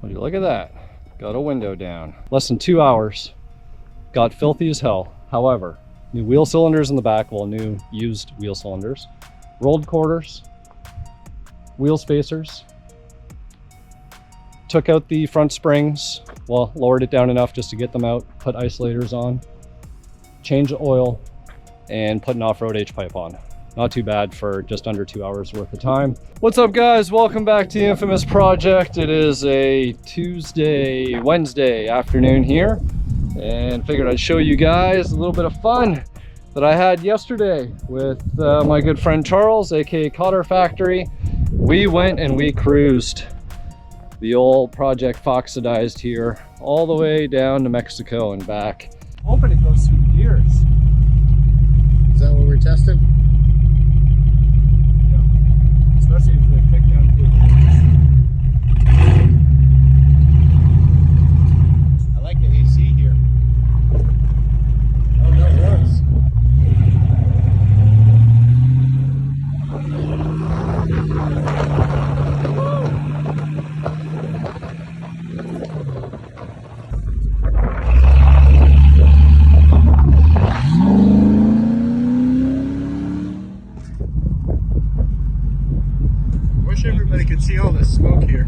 Would you look at that? Got a window down. Less than 2 hours. Got filthy as hell. However, new wheel cylinders in the back, well, new used wheel cylinders, rolled quarters, wheel spacers, took out the front springs, well, lowered it down enough just to get them out, put isolators on, changed the oil, and put an off-road H-pipe on. Not too bad for just under 2 hours worth of time. What's up, guys? Welcome back to the infamous project. It is a Wednesday afternoon here, and figured I'd show you guys a little bit of fun that I had yesterday with my good friend Charles, aka Cotter Factory. We went and we cruised the old Project Foxidized here all the way down to Mexico and back. Hoping it goes through the gears. Is that what we're testing? Yeah, especially if the kickdown cable. I like the AC here. Oh no, it works. Wish everybody could see all this smoke here.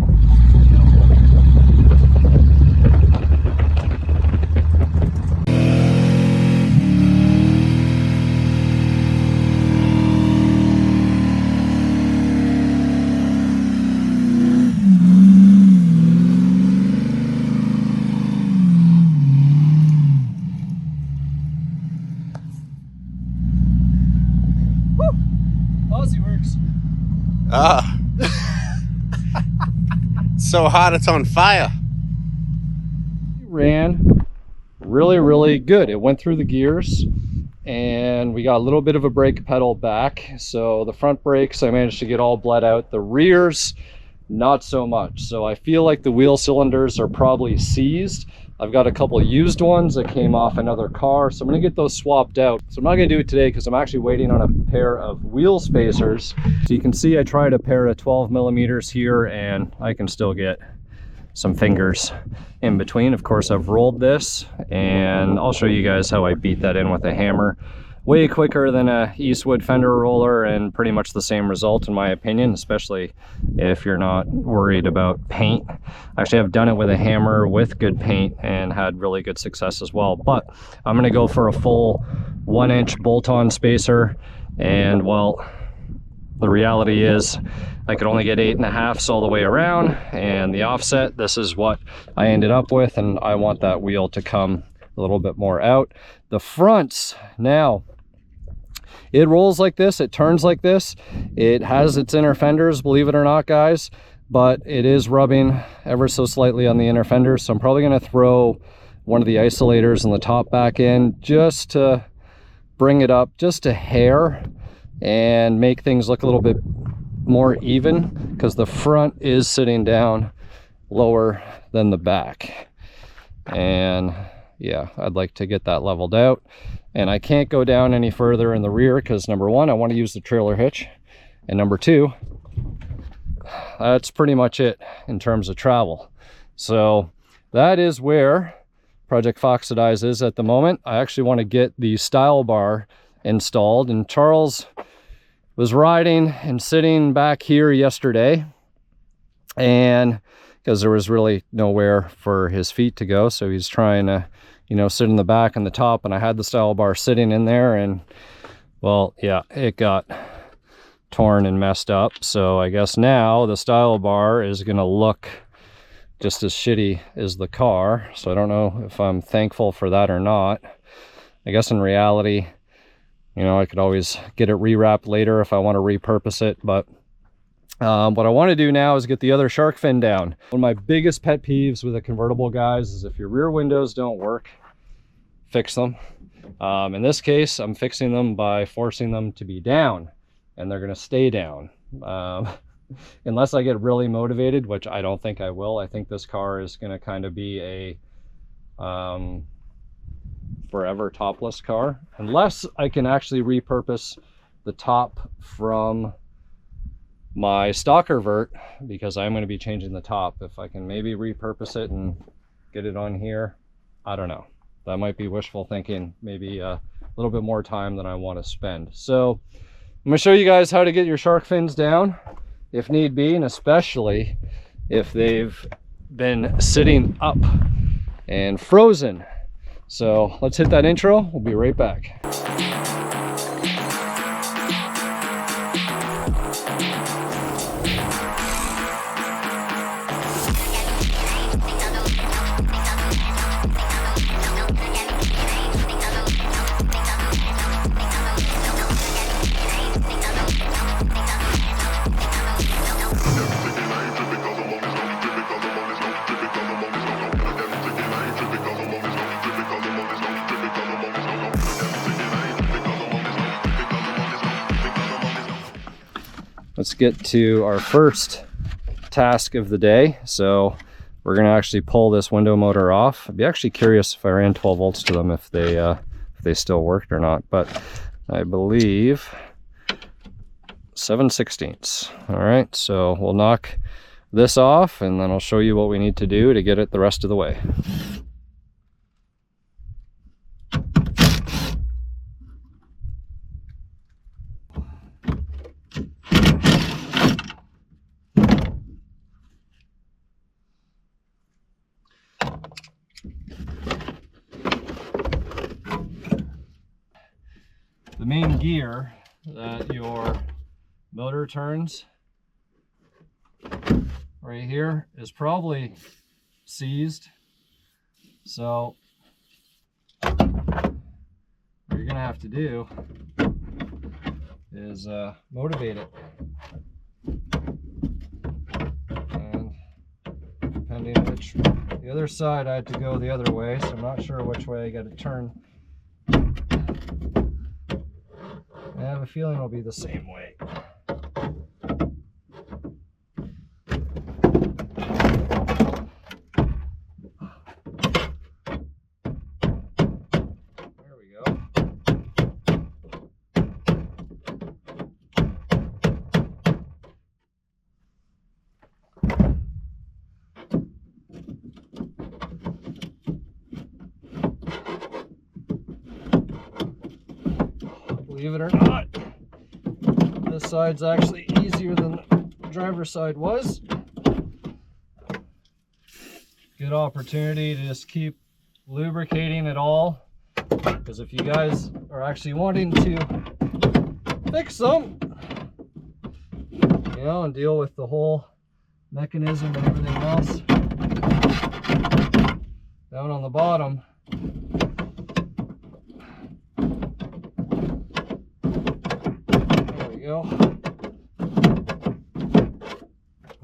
Aussie works. Ah. So hot it's on fire. Ran really good. It went through the gears and we got a little bit of a brake pedal back. So the front brakes I managed to get all bled out. The rears, not so much. So I feel like the wheel cylinders are probably seized. I've got a couple used ones that came off another car, so I'm gonna get those swapped out. So I'm not gonna do it today because I'm actually waiting on a pair of wheel spacers. So you can see I tried a pair of 12 millimeters here and I can still get some fingers in between. Of course, I've rolled this and I'll show you guys how I beat that in with a hammer. Way quicker than a Eastwood fender roller and pretty much the same result in my opinion, especially if you're not worried about paint. Actually, I've done it with a hammer with good paint and had really good success as well. But I'm gonna go for a full 1-inch bolt-on spacer, and well, the reality is I could only get 8.5 all the way around, and the offset, this is what I ended up with, and I want that wheel to come a little bit more out. The fronts, now, it rolls like this, it turns like this, it has its inner fenders, believe it or not, guys, but it is rubbing ever so slightly on the inner fenders, so I'm probably going to throw one of the isolators on the top back end just to bring it up just a hair and make things look a little bit more even, because the front is sitting down lower than the back. And yeah, I'd like to get that leveled out, and I can't go down any further in the rear because number one, I want to use the trailer hitch, and number two, that's pretty much it in terms of travel. So that is where Project Foxidized is at the moment. I actually want to get the style bar installed, and Charles was riding and sitting back here yesterday, and because there was really nowhere for his feet to go, so he's trying to, you know, sit in the back and the top, and I had the style bar sitting in there, and well, yeah, it got torn and messed up. So I guess now the style bar is gonna look just as shitty as the car. So I don't know if I'm thankful for that or not. I guess in reality, you know, I could always get it rewrapped later if I want to repurpose it, but what I want to do now is get the other shark fin down. One of my biggest pet peeves with a convertible, guys, is if your rear windows don't work, fix them. In this case, I'm fixing them by forcing them to be down, and they're going to stay down. Unless I get really motivated, which I don't think I will. I think this car is going to kind of be a forever topless car, unless I can actually repurpose the top from my stalker vert, because I'm going to be changing the top. If I can maybe repurpose it and get it on here, I don't know. That might be wishful thinking, maybe a little bit more time than I want to spend. So I'm going to show you guys how to get your shark fins down if need be, and especially if they've been sitting up and frozen. So let's hit that intro. We'll be right back. Let's get to our first task of the day. So we're going to actually pull this window motor off. I'd be actually curious if I ran 12 volts to them if they still worked or not, but I believe 7/16. All right, so we'll knock this off and then I'll show you what we need to do to get it the rest of the way. The main gear that your motor turns right here is probably seized. So what you're gonna have to do is motivate it. And depending on which, the other side I had to go the other way, so I'm not sure which way I got to turn. I have a feeling it'll be the same way. There we go. Believe it or not, this side's actually easier than the driver's side was. Good opportunity to just keep lubricating it all, because if you guys are actually wanting to fix them, you know, and deal with the whole mechanism and everything else down on the bottom, go.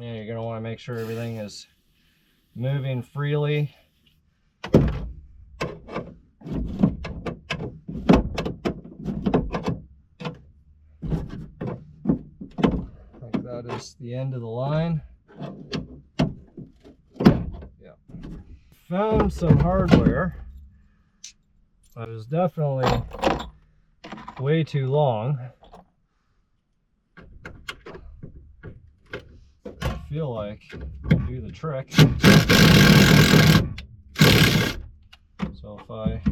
Yeah, you're going to want to make sure everything is moving freely. I think that is the end of the line. Yeah. Found some hardware that is definitely way too long. Feel like do the trick. So if I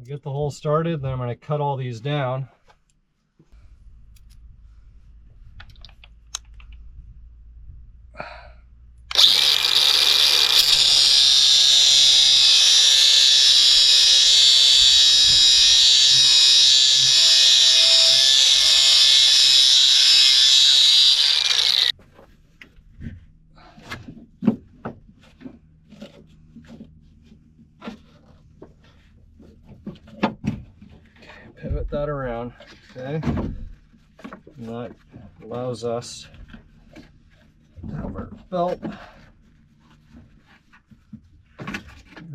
get the hole started, then I'm going to cut all these down. Pivot that around, okay? And that allows us to have our belt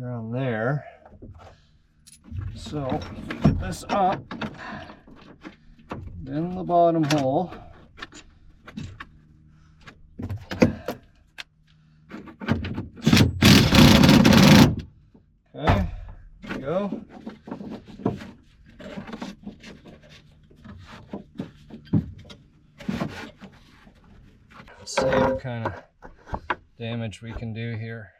around there. So if we get this up in the bottom hole, okay, there we go. what kind of damage we can do here.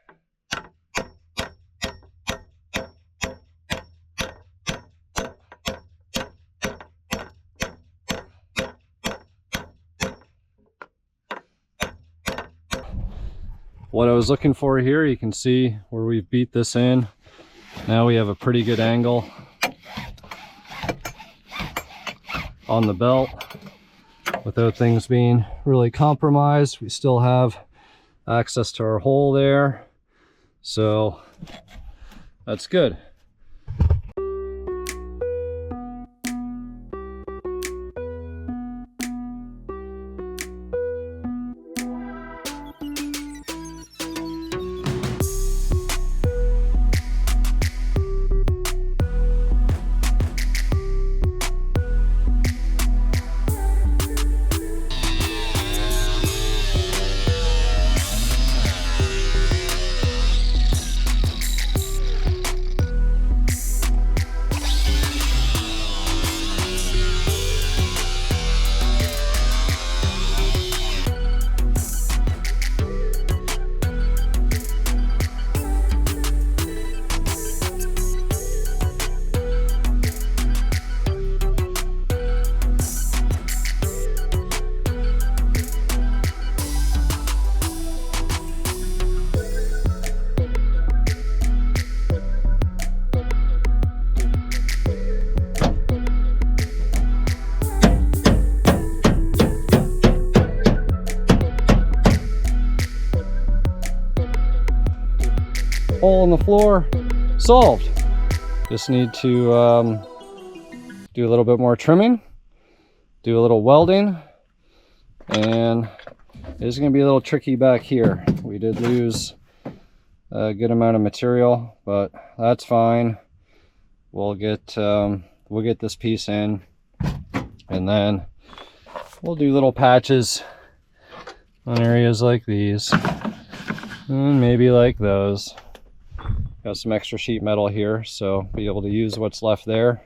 What I was looking for here, you can see where we've beat this in. Now we have a pretty good angle on the belt without things being really compromised. We still have access to our hole there, so that's good. Hole in the floor solved. Just need to do a little bit more trimming, do a little welding, and it's going to be a little tricky back here. We did lose a good amount of material, but that's fine. We'll get this piece in, and then we'll do little patches on areas like these, and maybe like those. Got some extra sheet metal here, so be able to use what's left there.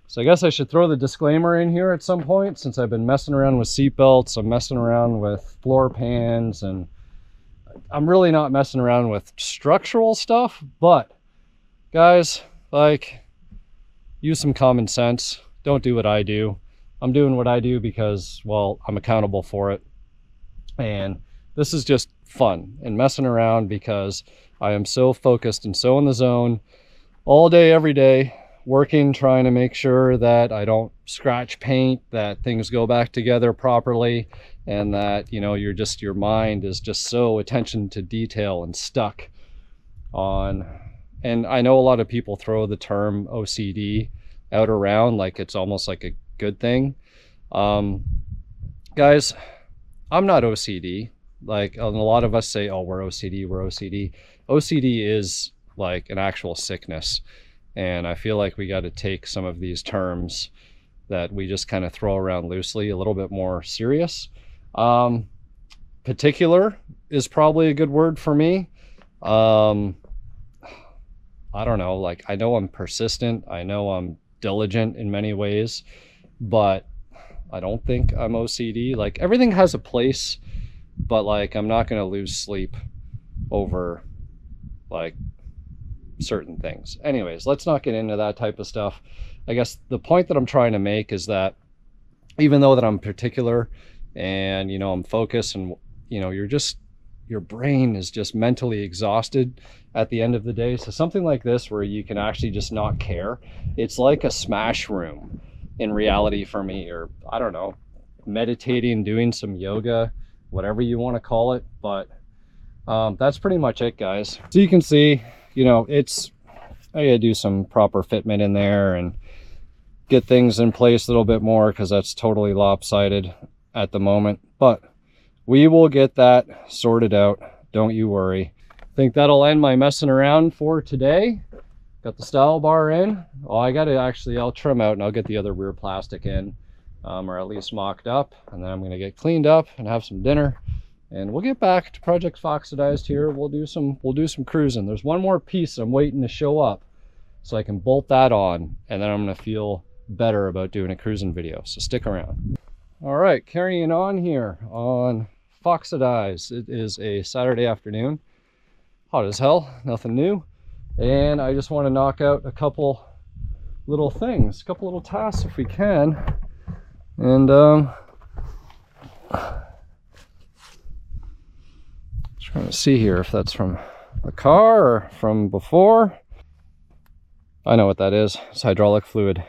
So I guess I should throw the disclaimer in here at some point, since I've been messing around with seat belts, I'm messing around with floor pans, and I'm really not messing around with structural stuff. But guys, like, use some common sense. Don't do what I do. I'm doing what I do because, well, I'm accountable for it. And this is just fun and messing around because I am so focused and so in the zone all day, every day, working, trying to make sure that I don't scratch paint, that things go back together properly, and that, you know, your mind is just so attention to detail and stuck on. And I know a lot of people throw the term OCD out around like it's almost like a good thing. Guys, I'm not OCD. Like, a lot of us say, oh, we're OCD, we're OCD. OCD is like an actual sickness. And I feel like we got to take some of these terms that we just kind of throw around loosely a little bit more serious. Particular is probably a good word for me. I don't know, like, I know I'm persistent. I know I'm diligent in many ways, but I don't think I'm OCD. Like, everything has a place, but like, I'm not going to lose sleep over like certain things. Anyways, let's not get into that type of stuff. I guess the point that I'm trying to make is that even though that I'm particular and, you know, I'm focused, and, you know, your brain is just mentally exhausted at the end of the day. So something like this, where you can actually just not care, it's like a smash room in reality for me, or I don't know, meditating, doing some yoga, whatever you want to call it. But that's pretty much it, guys. So you can see, you know, I gotta do some proper fitment in there and get things in place a little bit more, because that's totally lopsided at the moment. But we will get that sorted out, don't you worry. I think that'll end my messing around for today. Got the style bar in. Oh, I'll trim out and I'll get the other rear plastic in, or at least mocked up, and then I'm gonna get cleaned up and have some dinner, and we'll get back to Project Foxidized here. We'll do some cruising. There's one more piece I'm waiting to show up so I can bolt that on, and then I'm gonna feel better about doing a cruising video, so stick around. All right, carrying on here on Foxidized. It is a Saturday afternoon, hot as hell, nothing new, and I just want to knock out a couple little things, a couple little tasks if we can. And trying to see here if that's from the car or from before. I know what that is. It's hydraulic fluid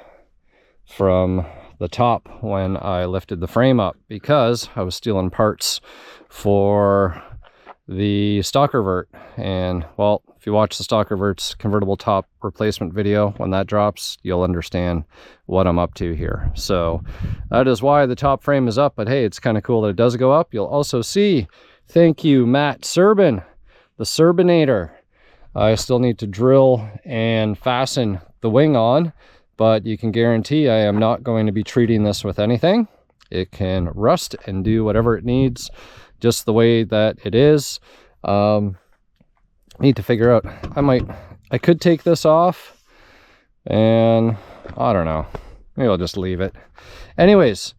from the top when I lifted the frame up, because I was stealing parts for the Stalker Vert. And well, if you watch the Stalker Vert's convertible top replacement video, when that drops, you'll understand what I'm up to here. So that is why the top frame is up. But hey, it's kind of cool that it does go up. You'll also see, thank you, Matt Serbin, the Serbinator. I still need to drill and fasten the wing on, but you can guarantee I am not going to be treating this with anything. It can rust and do whatever it needs, just the way that it is. Need to figure out, I could take this off, and I don't know, maybe I'll just leave it. Anyways,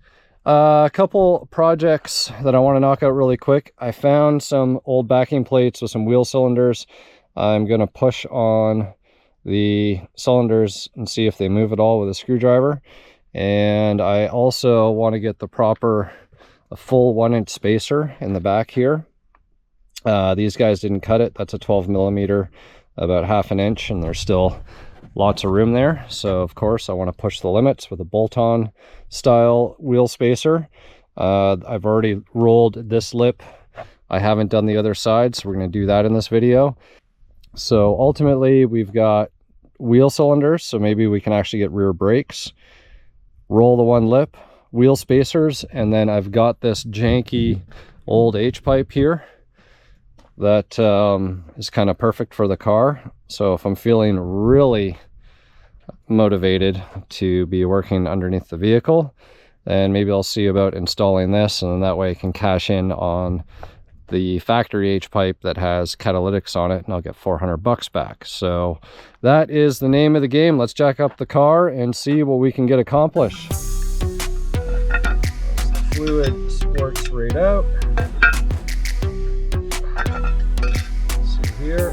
a couple projects that I want to knock out really quick. I found some old backing plates with some wheel cylinders. I'm going to push on the cylinders and see if they move at all with a screwdriver. And I also want to get a full 1-inch spacer in the back here. These guys didn't cut it. That's a 12 millimeter, about 1/2 inch, and there's still lots of room there. So of course I want to push the limits with a bolt-on style wheel spacer. I've already rolled this lip. I haven't done the other side, so we're going to do that in this video. So ultimately we've got wheel cylinders, so maybe we can actually get rear brakes, roll the one lip, wheel spacers, and then I've got this janky old H-pipe here that is kind of perfect for the car. So if I'm feeling really motivated to be working underneath the vehicle, then maybe I'll see about installing this, and then that way I can cash in on the factory H-pipe that has catalytics on it, and I'll get $400 back. So that is the name of the game. Let's jack up the car and see what we can get accomplished. The fluid squirts right out. See here.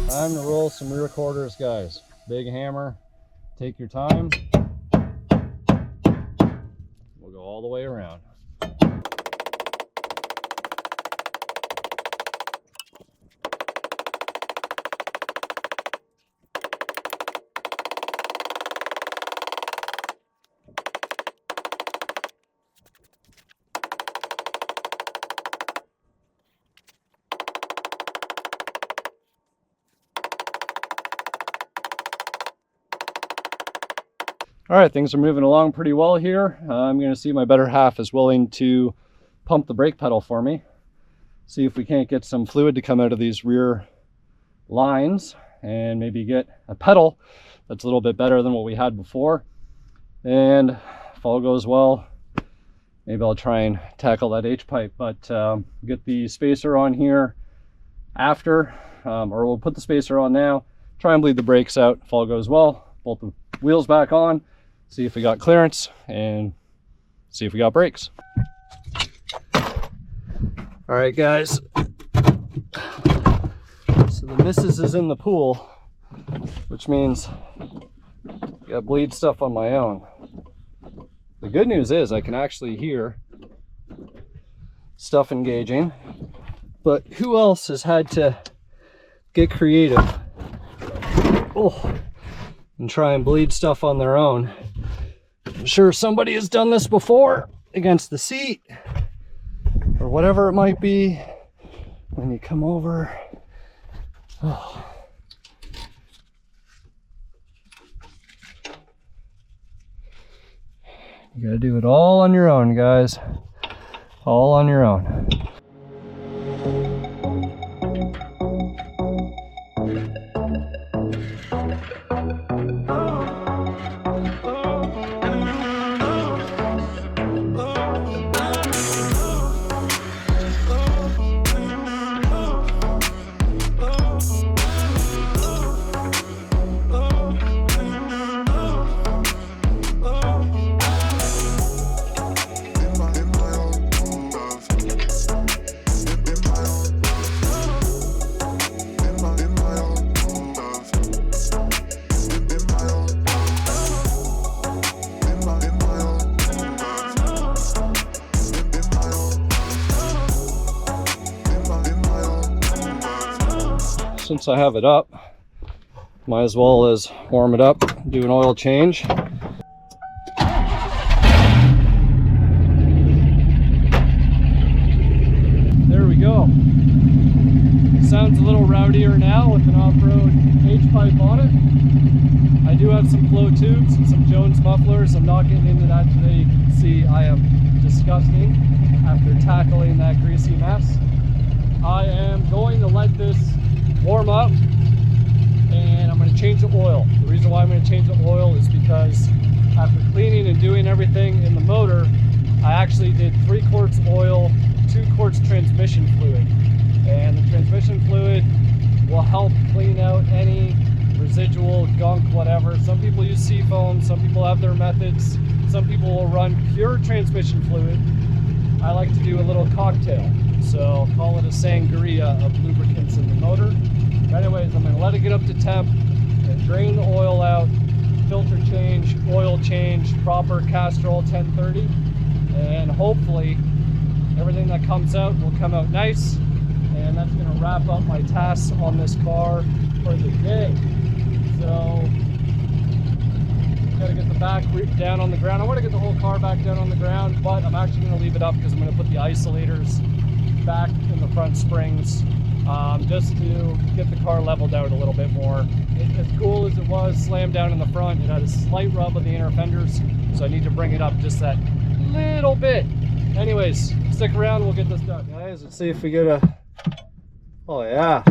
Time to roll some rear quarters, guys. Big hammer, take your time. We'll go all the way around. All right, things are moving along pretty well here. I'm going to see if my better half is willing to pump the brake pedal for me. See if we can't get some fluid to come out of these rear lines and maybe get a pedal that's a little bit better than what we had before. And if all goes well, maybe I'll try and tackle that H-pipe, but get the spacer on here after, or we'll put the spacer on now, try and bleed the brakes out. If all goes well, bolt the wheels back on, see if we got clearance, and see if we got brakes. All right, guys. So the missus is in the pool, which means I got bleed stuff on my own. The good news is I can actually hear stuff engaging, but who else has had to get creative and try and bleed stuff on their own? I'm sure somebody has done this before against the seat or whatever it might be when you come over. Oh. You gotta do it all on your own, guys. All on your own. Since I have it up, might as well as warm it up, do an oil change. There we go. It sounds a little rowdier now with an off-road H-pipe on it. I do have some flow tubes and some Jones mufflers. I'm not getting into that today. You can see I am disgusting after tackling that greasy mess. I am going to let this warm up and I'm going to change the oil. The reason why I'm going to change the oil is because after cleaning and doing everything in the motor, I actually did 3 quarts oil, 2 quarts transmission fluid, and the transmission fluid will help clean out any residual gunk, whatever. Some people use seafoam, some people have their methods, some people will run pure transmission fluid. I like to do a little cocktail, so call it a sangria of lubricants in the motor. But anyways, I'm going to let it get up to temp and drain the oil out, filter change, oil change, proper Castrol 1030, and hopefully everything that comes out will come out nice, and that's going to wrap up my tasks on this car for the day. So got to get the back down on the ground. I want to get the whole car back down on the ground, but I'm actually going to leave it up because I'm going to put the isolators back in the front springs, just to get the car leveled out a little bit more. As cool as it was slammed down in the front, it had a slight rub of the inner fenders, so I need to bring it up just that little bit. Anyways, stick around, we'll get this done. Guys, let's see if we get a... Oh yeah.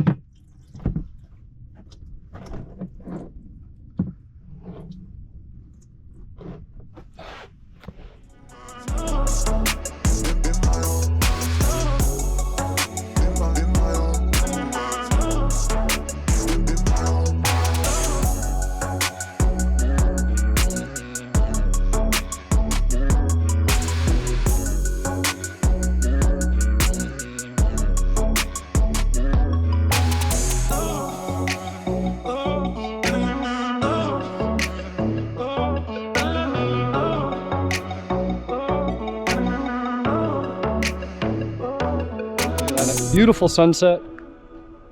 Beautiful sunset.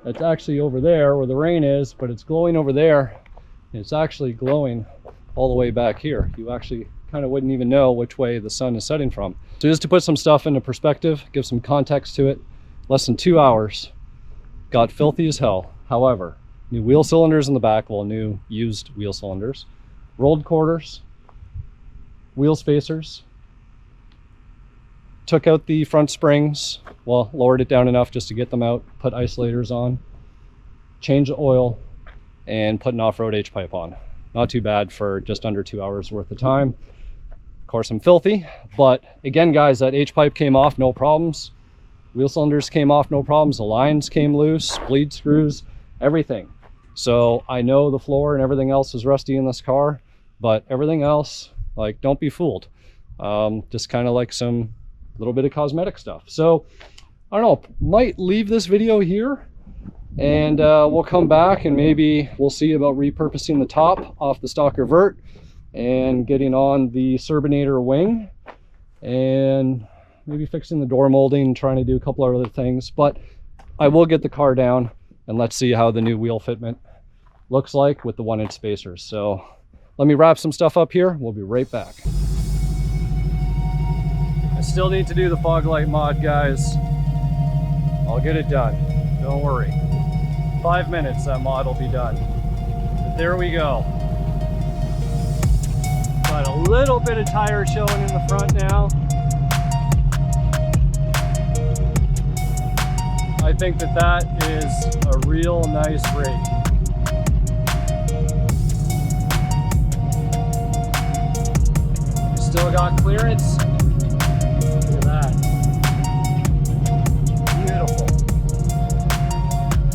It's actually over there where the rain is, but it's glowing over there. It's actually glowing all the way back here. You actually kind of wouldn't even know which way the sun is setting from. So just to put some stuff into perspective, give some context to it, less than 2 hours, got filthy as hell. However, new wheel cylinders in the back, well, new used wheel cylinders, rolled quarters, wheel spacers, took out the front springs, well, lowered it down enough just to get them out, put isolators on, changed the oil, and put an off-road H-pipe on. Not too bad for just under 2 hours worth of time. Of course, I'm filthy, but again, guys, that H-pipe came off, no problems. Wheel cylinders came off, no problems. The lines came loose, bleed screws, everything. So I know the floor and everything else is rusty in this car, but everything else, like, don't be fooled. Just kind of like some little bit of cosmetic stuff. So I don't know, might leave this video here, and we'll come back and maybe we'll see about repurposing the top off the stock Vert and getting on the Surbinator wing, and maybe fixing the door molding, trying to do a couple of other things. But I will get the car down and let's see how the new wheel fitment looks like with the 1-inch spacers. So let me wrap some stuff up here. We'll be right back. I still need to do the fog light mod, guys. I'll get it done, don't worry. 5 minutes, that mod will be done. But there we go. Got a little bit of tire showing in the front now. I think that that is a real nice rig. Still got clearance. Look at that. Beautiful.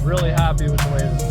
Really happy with the way this